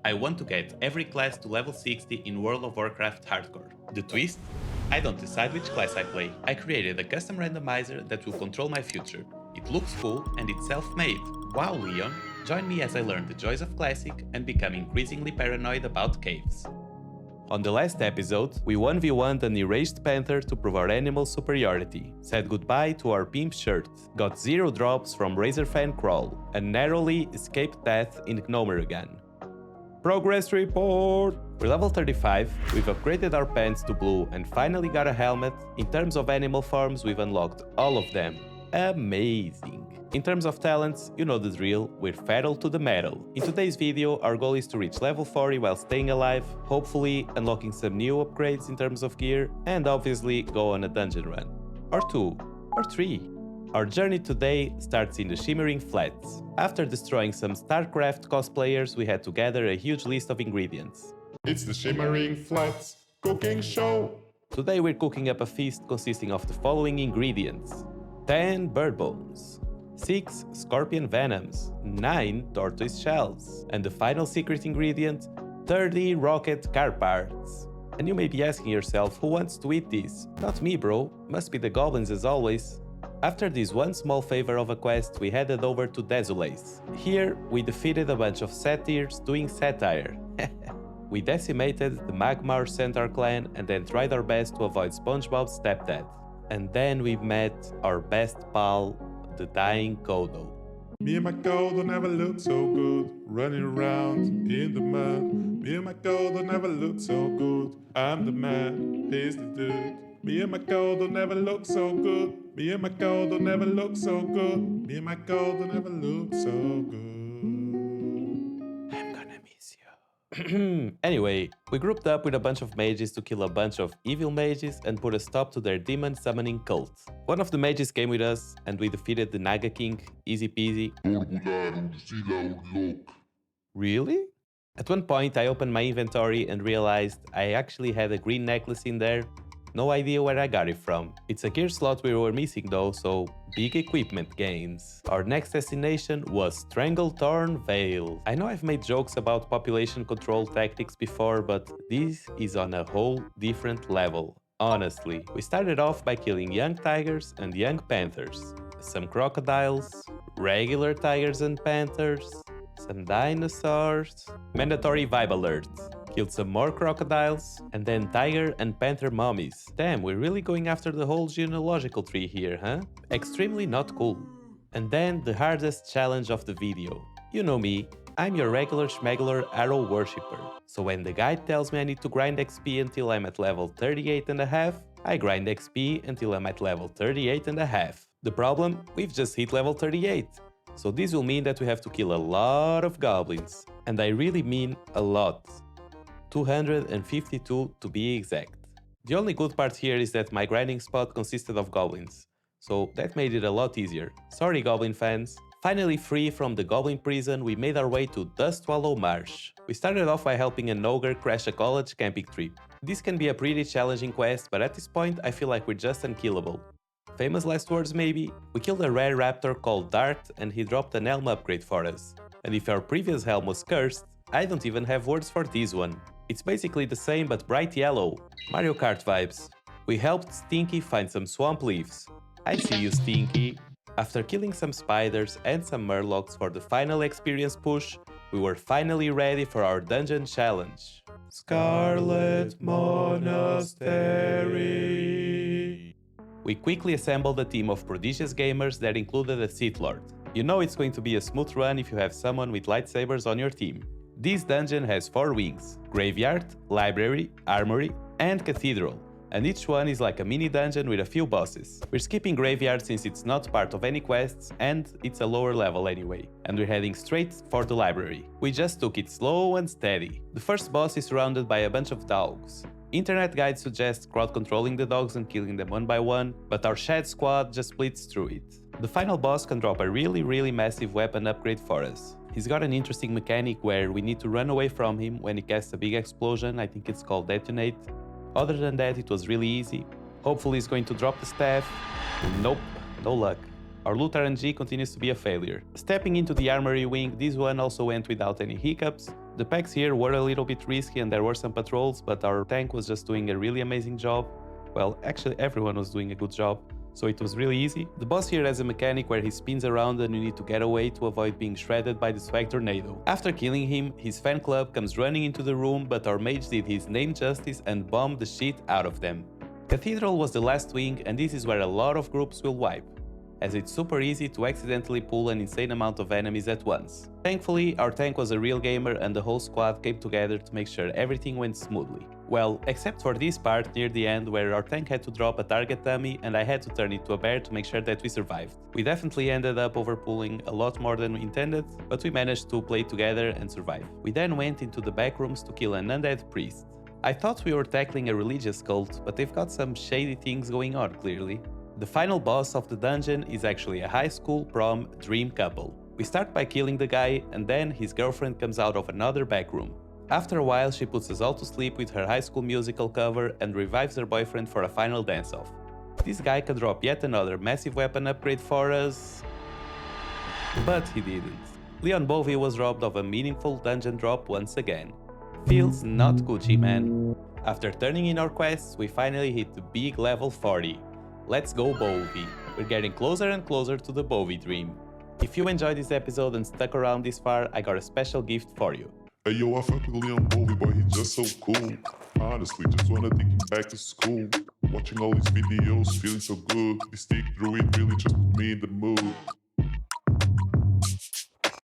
I want to get every class to level 60 in World of Warcraft Hardcore. The twist? I don't decide which class I play. I created a custom randomizer that will control my future. It looks cool and it's self-made. Wow, Leon! Join me as I learn the joys of Classic and become increasingly paranoid about caves. On the last episode, we 1v1'd an erased panther to prove our animal superiority, said goodbye to our pimp shirt, got 0 drops from Razorfan Crawl, and narrowly escaped death in Gnomerugan. Progress report! We're level 35, we've upgraded our pants to blue and finally got a helmet. In terms of animal forms, we've unlocked all of them. Amazing! In terms of talents, you know the drill, we're feral to the metal. In today's video, our goal is to reach level 40 while staying alive, hopefully unlocking some new upgrades in terms of gear, and obviously go on a dungeon run. Or 2, or 3. Our journey today starts in the Shimmering Flats. After destroying some StarCraft cosplayers, we had to gather a huge list of ingredients. It's the Shimmering Flats cooking show. Today we're cooking up a feast consisting of the following ingredients: 10 bird bones, 6 scorpion venoms, 9 tortoise shells, and the final secret ingredient, 30 rocket car parts. And you may be asking yourself, who wants to eat this? Not me, bro. Must be the goblins as always. After this one small favor of a quest, we headed over to Desolace. Here, we defeated a bunch of satyrs doing satire. We decimated the Magmar Centaur clan and then tried our best to avoid SpongeBob's stepdad. And then we met our best pal, the dying Kodo. Me and my Kodo never looked so good, running around in the mud. Me and my Kodo never looked so good, I'm the man, he's the dude. Me and my Kodo never looked so good. Me and my Kodo never looked so good. Me and my Kodo never looked so good. I'm gonna miss you. Anyway, we grouped up with a bunch of mages to kill a bunch of evil mages and put a stop to their demon summoning cult. One of the mages came with us and we defeated the Naga King, easy peasy. Really? At one point I opened my inventory and realized I actually had a green necklace in there. No idea where I got it from. It's a gear slot we were missing though, so big equipment gains. Our next destination was Stranglethorn Vale. I know I've made jokes about population control tactics before, but this is on a whole different level. Honestly, we started off by killing young tigers and young panthers, some crocodiles, regular tigers and panthers, some dinosaurs. Mandatory vibe alert. Killed some more crocodiles, and then tiger and panther mummies. Damn, we're really going after the whole genealogical tree here, huh? Extremely not cool. And then the hardest challenge of the video. You know me, I'm your regular schmegular arrow worshipper. So when the guide tells me I need to grind XP until I'm at level 38.5, I grind XP until I'm at level 38.5. The problem? We've just hit level 38. So this will mean that we have to kill a lot of goblins. And I really mean a lot. 252 to be exact. The only good part here is that my grinding spot consisted of goblins, so that made it a lot easier. Sorry goblin fans. Finally free from the goblin prison, we made our way to Dustwallow Marsh. We started off by helping an ogre crash a college camping trip. This can be a pretty challenging quest, but at this point I feel like we're just unkillable. Famous last words maybe? We killed a rare raptor called Dart and he dropped an helm upgrade for us. And if our previous helm was cursed, I don't even have words for this one. It's basically the same but bright yellow. Mario Kart vibes. We helped Stinky find some swamp leaves. I see you, Stinky. After killing some spiders and some murlocs for the final experience push, we were finally ready for our dungeon challenge. Scarlet Monastery. We quickly assembled a team of prodigious gamers that included a Sith Lord. You know it's going to be a smooth run if you have someone with lightsabers on your team. This dungeon has 4 wings: Graveyard, Library, Armory, and Cathedral, and each one is like a mini dungeon with a few bosses. We're skipping Graveyard since it's not part of any quests and it's a lower level anyway, and we're heading straight for the Library. We just took it slow and steady. The first boss is surrounded by a bunch of dogs. Internet guides suggest crowd controlling the dogs and killing them one by one, but our Shed squad just splits through it. The final boss can drop a really massive weapon upgrade for us. He's got an interesting mechanic where we need to run away from him when he casts a big explosion. I think it's called Detonate. Other than that, it was really easy. Hopefully he's going to drop the staff. Nope, no luck. Our loot RNG continues to be a failure. Stepping into the armory wing, this one also went without any hiccups. The packs here were a little bit risky and there were some patrols, but our tank was just doing a really amazing job. Well, actually everyone was doing a good job, so it was really easy. The boss here has a mechanic where he spins around and you need to get away to avoid being shredded by the swag tornado. After killing him, his fan club comes running into the room, but our mage did his name justice and bombed the shit out of them. Cathedral was the last wing, and this is where a lot of groups will wipe, as it's super easy to accidentally pull an insane amount of enemies at once. Thankfully, our tank was a real gamer and the whole squad came together to make sure everything went smoothly. Well, except for this part near the end where our tank had to drop a target dummy and I had to turn it to a bear to make sure that we survived. We definitely ended up overpulling a lot more than we intended, but we managed to play together and survive. We then went into the back rooms to kill an undead priest. I thought we were tackling a religious cult, but they've got some shady things going on clearly. The final boss of the dungeon is actually a high school prom dream couple. We start by killing the guy, and then his girlfriend comes out of another back room. After a while, she puts us all to sleep with her High School Musical cover and revives her boyfriend for a final dance-off. This guy can drop yet another massive weapon upgrade for us, but he didn't. Leon Bovine was robbed of a meaningful dungeon drop once again. Feels not Gucci, man. After turning in our quests, we finally hit the big level 40. Let's go Bovie. We're getting closer and closer to the Bovie dream. If you enjoyed this episode and stuck around this far, I got a special gift for you. Hey yo, I fuck with Leon Bovie, boy, he's just so cool. Honestly, just wanna take him back to school. Watching all these videos, feeling so good. This stick druid really just put me in the mood.